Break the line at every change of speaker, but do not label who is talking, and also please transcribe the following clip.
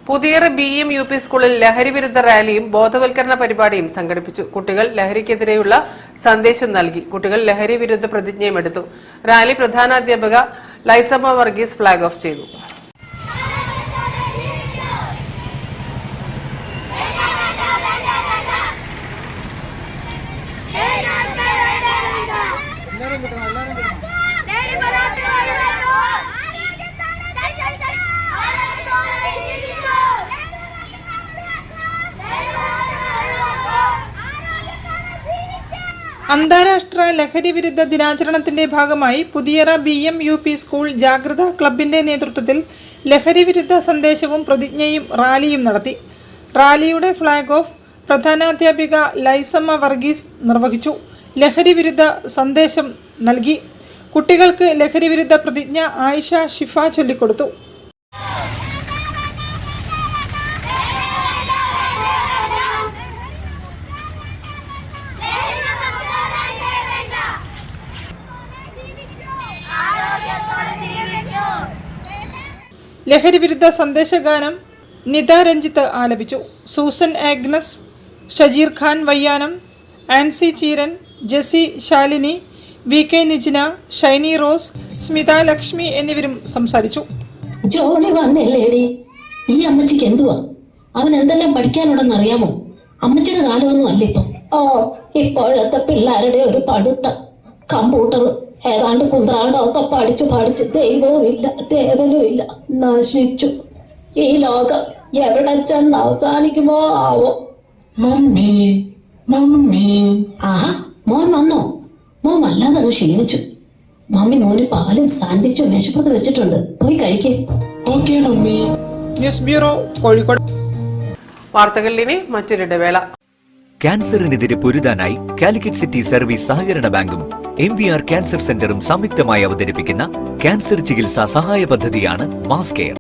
Puthiyara BM-UP സ്കൂളിൽ ലഹരി വിരുദ്ധ റാലിയും ബോധവൽക്കരണ പരിപാടിയും സംഘടിപ്പിച്ചു. കുട്ടികൾ ലഹരിക്കെതിരെയുള്ള സന്ദേശം നൽകി. കുട്ടികൾ ലഹരി വിരുദ്ധ പ്രതിജ്ഞയും എടുത്തു. റാലി പ്രധാനാധ്യാപിക ലൈസമ്മ വർഗീസ് ഫ്ളാഗ് ഓഫ് ചെയ്തു.
അന്താരാഷ്ട്ര ലഹരി വിരുദ്ധ ദിനാചരണത്തിന്റെ ഭാഗമായി പുതിയറ BM-UP സ്കൂൾ ജാഗ്രത ക്ലബിന്റെ നേതൃത്വത്തിൽ ലഹരി വിരുദ്ധ സന്ദേശവും പ്രതിജ്ഞയും റാലിയും നടത്തി. റാലിയുടെ ഫ്ളാഗ് ഓഫ് പ്രധാനാധ്യാപിക ലൈസമ്മ വർഗീസ് നിർവഹിച്ചു. ലഹരി വിരുദ്ധ സന്ദേശം നൽകി. കുട്ടികൾക്ക് ലഹരി വിരുദ്ധ പ്രതിജ്ഞ ആയിഷ ഷിഫ ചൊല്ലിക്കൊടുത്തു. ലഹരി വിരുദ്ധ സന്ദേശഗാനം നിത രഞ്ജിത്ത് ആലപിച്ചു. Susan Agnes, Shajeer Khan Vayyanam, Ancy Cheeran, Jessy Shalini, VK Nijina, Shiny Rose, Smitha Lakshmi എന്നിവരും സംസാരിച്ചു.
ജോളി വന്നില്ലേടി, ഈ അമ്മച്ചിക്ക് എന്തുവാ? അവൻ എന്തെല്ലാം പഠിക്കാനുണ്ടെന്ന് അറിയാമോ? അമ്മച്ചിയുടെ കാലമൊന്നും അല്ല ഇപ്പം. ഇപ്പോഴത്തെ പിള്ളേരുടെ ഒരു പഠിത്തം, കമ്പ്യൂട്ടർ ഏതാണ്ട് കുന്ത്രാണ്ടൊക്കെ പഠിച്ചു ദൈവവും ഇല്ല ദേവനും ഇല്ല. നശിച്ചു ഈ ലോകം. എവിടെ ചെന്ന് അവസാനിക്കുമോ ആവോ. ആഹാ, മോൻ വന്നോ? മോൻ വല്ലാതെ അങ്ങ് ക്ഷീണിച്ചു. മമ്മി മോന് പാലും സാൻഡ്വിച്ചും മേശപ്പുറത്ത് വെച്ചിട്ടുണ്ട്, പോയി കഴിക്കേ.
News bureau, Kozhikode.
വാർത്തകളിൽ ഇനി മറ്റൊരിടവേള.
ക്യാൻസറിനെതിരെ പൊരുതാനായി കാലിക്കറ്റ് സിറ്റി സർവീസ് സഹകരണ ബാങ്കും MVR ക്യാൻസർ സെന്ററും സംയുക്തമായി അവതരിപ്പിക്കുന്ന ക്യാൻസർ ചികിത്സാ സഹായ പദ്ധതിയാണ് മാസ് കെയർ.